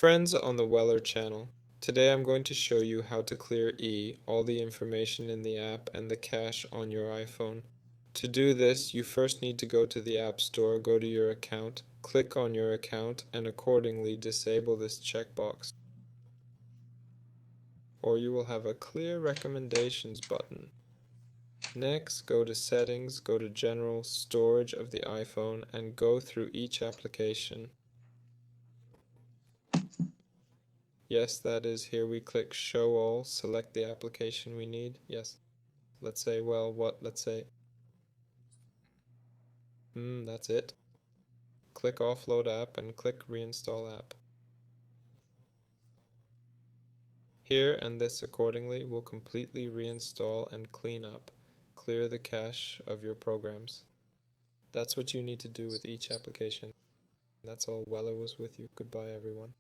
Friends on the Weller channel. Today I'm going to show you how to clear all the information in the app and the cache on your iPhone. To do this, you first need to go to the App Store, go to your account, click on your account, and accordingly disable this checkbox. Or you will have a clear recommendations button. Next, go to Settings, go to General, Storage of the iPhone, and go through each application. Yes, that is, here we click Show All, select the application we need. Yes. Let's say, let's say, that's it. Click Offload App and click Reinstall App. Here and this accordingly will completely reinstall and clean up, clear the cache of your programs. That's what you need to do with each application. That's all. Weller was with you. Goodbye, everyone.